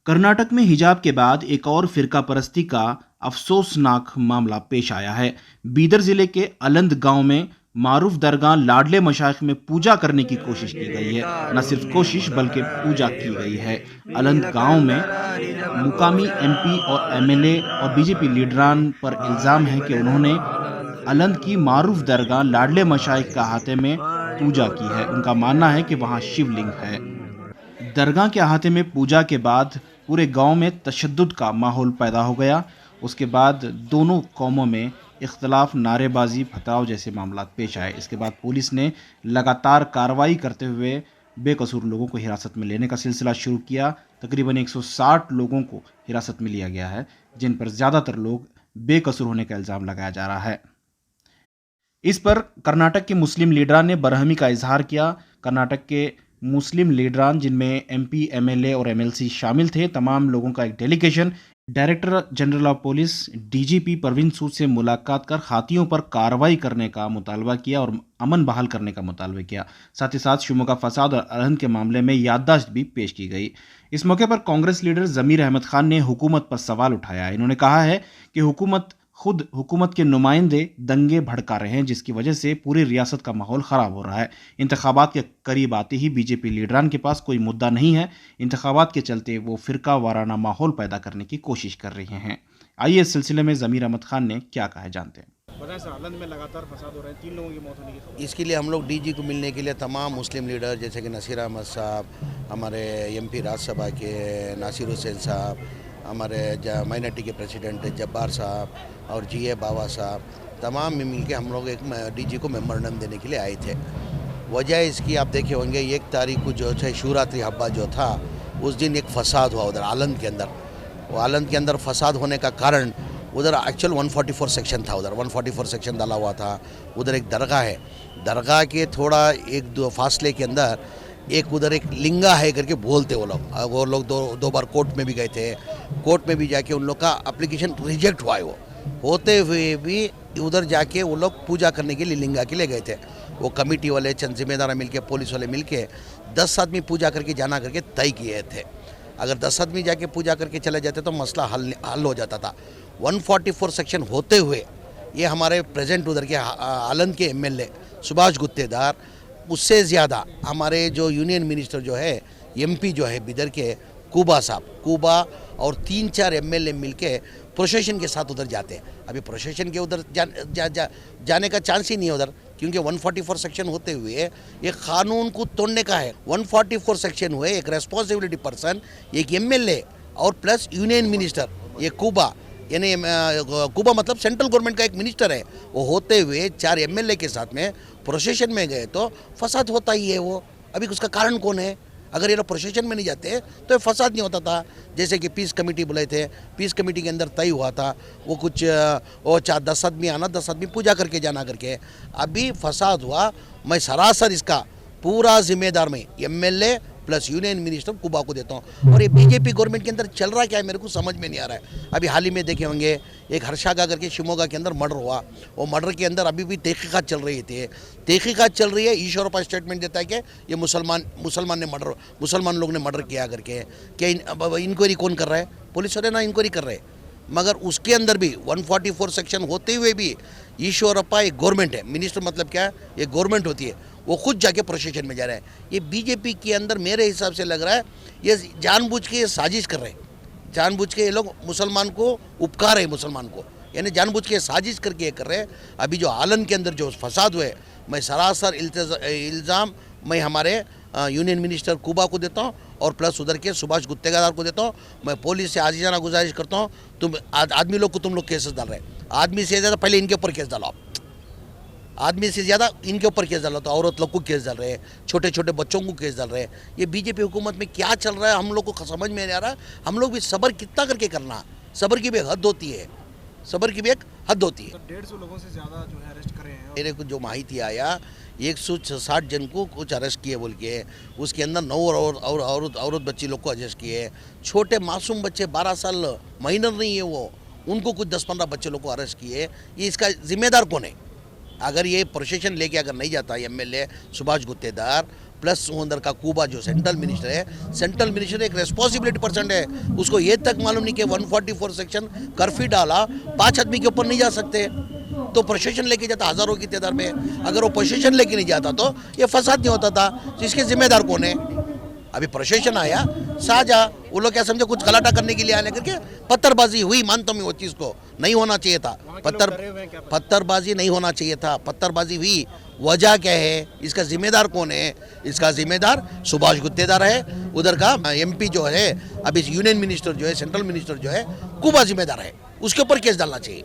कर्नाटक में हिजाब के बाद एक और फिरका परस्ती का अफसोसनाक मामला पेश आया है। बीदर जिले के अलंद गांव में मारूफ दरगाह लाडले मशाइख में पूजा करने की कोशिश की गई है। न सिर्फ कोशिश बल्कि पूजा की गई है। अलंद गांव में मुकामी एमपी और एमएलए और बीजेपी लीडरान पर इल्जाम है कि उन्होंने अलंद की मारूफ दरगाह लाडले मशाइख का अहाते में पूजा की है। उनका मानना है कि वहां शिवलिंग है। दरगाह के अहाते में पूजा के बाद पूरे गांव में तशद्दुद का माहौल पैदा हो गया। उसके बाद दोनों कौमों में इख्तलाफ, नारेबाजी, पथराव जैसे मामला पेश आए। इसके बाद पुलिस ने लगातार कार्रवाई करते हुए बेकसूर लोगों को हिरासत में लेने का सिलसिला शुरू किया। तकरीबन 160 लोगों को हिरासत में लिया गया है, जिन पर ज़्यादातर लोग बेकसूर होने का इल्ज़ाम लगाया जा रहा है। इस पर कर्नाटक के मुस्लिम लीडरान ने बरहमी का इजहार किया। कर्नाटक के मुस्लिम लीडरान, जिनमें एमपी, एमएलए और एमएलसी शामिल थे, तमाम लोगों का एक delegation director general of police DGP Parveen Sood से मुलाकात कर हाथियों पर कार्रवाई करने का मुतालबा किया और अमन बहाल करने का मुतालबा किया। साथ ही साथ शिमोगा फसाद और अलहन के मामले में याददाश्त भी पेश की गई। इस मौके पर कांग्रेस लीडर जमीर अहमद खान ने हुकूमत पर सवाल उठाया। इन्होंने कहा है कि हुकूमत के नुमाइंदे दंगे भड़का रहे हैं, जिसकी वजह से पूरी रियासत का माहौल ख़राब हो रहा है। इंतखाबात के करीब आते ही बीजेपी लीडरान के पास कोई मुद्दा नहीं है। इंतखाबात के चलते वो फ़िरका वाराना माहौल पैदा करने की कोशिश कर रहे हैं। आइए इस सिलसिले में ज़मीर अहमद खान ने क्या कहा है, जानते हैं। बताएं सर, अलंद में लगातार फसाद हो रहे हैं, 3 लोगों की मौत होने की खबर। इसके लिए हम लोग डीजी को मिलने के लिए तमाम मुस्लिम लीडर जैसे कि नसीर अहमद साहब, हमारे एमपी राज्यसभा के नासिर हुसैन साहब, हमारे माइनॉरिटी के प्रेसिडेंट जब्बार साहब और जीए बाबा साहब, तमाम मिल के हम लोग एक डीजी को मेमोरेंडम देने के लिए आए थे। वजह इसकी आप देखे होंगे, 1 तारीख को जो है शिवरात्रि हब्बा जो था, उस दिन एक फसाद हुआ उधर आलंद के अंदर। वो आलंद के अंदर फसाद होने का कारण उधर एक्चुअल 144 सेक्शन था, उधर 144 सेक्शन डाला हुआ था। उधर एक दरगाह है, दरगाह के थोड़ा 1-2 फासले के अंदर एक उधर एक लिंगा है करके बोलते वो लोग दो बार कोर्ट में भी गए थे। कोर्ट में भी जाके उन लोग का एप्लीकेशन रिजेक्ट हुआ है। वो होते हुए भी उधर जाके वो लोग पूजा करने के लिए लिंगा के लिए गए थे। वो कमेटी वाले चंद जिम्मेदार मिलके, पुलिस वाले मिलके 10 आदमी पूजा करके जाना करके तय किए थे। अगर 10 आदमी जाके पूजा करके चले जाते तो मसला हल हो जाता था। 144 सेक्शन होते हुए ये हमारे प्रेजेंट उधर के आलंद के एमएलए सुभाष गुत्तेदार, उससे ज़्यादा हमारे जो यूनियन मिनिस्टर जो है एमपी जो है बिदर के कूबा साहब, कूबा और 3-4 एमएलए मिलके प्रोसेशन के साथ उधर जाते हैं। अभी प्रोसेशन के उधर जाने का चांस ही नहीं है उधर, क्योंकि 144 सेक्शन होते हुए ये कानून को तोड़ने का है। 144 सेक्शन हुए, एक रेस्पॉन्सिबिलिटी पर्सन, एक एमएलए और प्लस यूनियन मिनिस्टर, ये कूबा यानी कूबा मतलब सेंट्रल गवर्नमेंट का एक मिनिस्टर है, वो होते हुए 4 एमएलए के साथ में प्रोसेशन में गए तो फसाद होता ही है। वो अभी उसका कारण कौन है? अगर ये लोग प्रोसेशन में नहीं जाते तो फसाद नहीं होता था। जैसे कि पीस कमेटी बुलाए थे, पीस कमेटी के अंदर तय हुआ था वो कुछ वो 10 आदमी आना, 10 आदमी पूजा करके जाना करके। अभी फसाद हुआ, मैं सरासर इसका पूरा जिम्मेदार मैं MLA plus union minister Quba को देता हूँ। और ये बीजेपी गवर्नमेंट के अंदर चल रहा क्या है मेरे को समझ में नहीं आ रहा है। अभी हाल ही में देखे होंगे एक हर्षागा करके शिमोगा के अंदर मर्डर हुआ। वो मर्डर के अंदर अभी भी तहकीकात चल रही थी, तहकीकात चल रही है। ईश्वरप्पा स्टेटमेंट देता है कि ये मुसलमान लोग ने मर्डर किया करके। क्या इंक्वायरी कौन कर रहा है? पुलिस वाले ना इंक्वायरी कर रहे हैं। मगर उसके अंदर भी 144 सेक्शन होते हुए भी ईश्वरप्पा एक गवर्नमेंट है, मिनिस्टर मतलब क्या है, ये गवर्नमेंट होती है, वो खुद जाके प्रोसेशन में जा रहे हैं। ये बीजेपी के अंदर मेरे हिसाब से लग रहा है ये जानबूझ के ये साजिश कर रहे हैं। जानबूझ के ये लोग मुसलमान को उपकार रहे, मुसलमान को यानी जानबूझ के साजिश करके ये कर रहे हैं। अभी जो आलम के अंदर जो फसाद हुए, मैं सरासर इल्ज़ाम मैं हमारे यूनियन मिनिस्टर कुबा को देता हूँ और प्लस उधर के सुभाष गुत्तेदार को देता हूँ। मैं पुलिस से आजीजाना गुजारिश करता हूँ, तुम आदमी लोग को तुम लोग केसेस डाल रहे हैं। आदमी से ज़्यादा पहले इनके ऊपर केस डालो आप, आदमी से ज़्यादा इनके ऊपर केस डालो। तो औरत लोग को केस डाल रहे हैं, छोटे छोटे बच्चों को केस डाल रहे हैं। ये बीजेपी हुकूमत में क्या चल रहा है हम लोग को समझ में नहीं आ रहा। हम लोग भी सब्र कितना करके करना, सब्र की भी हद होती है, सब्र की भी एक हद होती है। 150 लोगों से ज़्यादा जो है अरेस्ट करे हैं। मेरे को जो माहिती आया 160 जन को कुछ अरेस्ट किए बोल के, उसके अंदर 9 औरत बच्ची लोग को अरेस्ट किए। छोटे मासूम बच्चे 12 साल माइनर नहीं है वो, उनको कुछ 10-15 बच्चे लोग को अरेस्ट किए। ये इसका जिम्मेदार कौन है? अगर ये प्रोसेशन लेके अगर नहीं जाता एमएलए सुभाष गुत्तेदार, प्लस उधर का कूबा जो सेंट्रल मिनिस्टर है, सेंट्रल मिनिस्टर एक रेस्पॉन्सिबिलिटी पर्सन है, उसको ये तक मालूम नहीं कि 144 सेक्शन कर्फ्यू डाला, 5 आदमी के ऊपर नहीं जा सकते, तो प्रशासन लेके जाता हजारों की तादाद में। अगर वो प्रशासन लेके नहीं जाता तो ये फसाद नहीं होता था। तो इसके जिम्मेदार कौन है? अभी प्रशासन आया, साझा वो लोग क्या समझे कुछ गलाटा करने के लिए आने करके पत्थरबाजी हुई, मानता हूँ मैं वो चीज़ को नहीं होना चाहिए था। पत्थरबाजी नहीं होना चाहिए था, पत्थरबाजी हुई। वजह क्या है? इसका जिम्मेदार कौन है? इसका जिम्मेदार सुभाष गुत्तेदार है, उधर का MP जो है, अभी यूनियन मिनिस्टर जो है, सेंट्रल मिनिस्टर जो है, कूबा जिम्मेदार है, उसके ऊपर केस डालना चाहिए।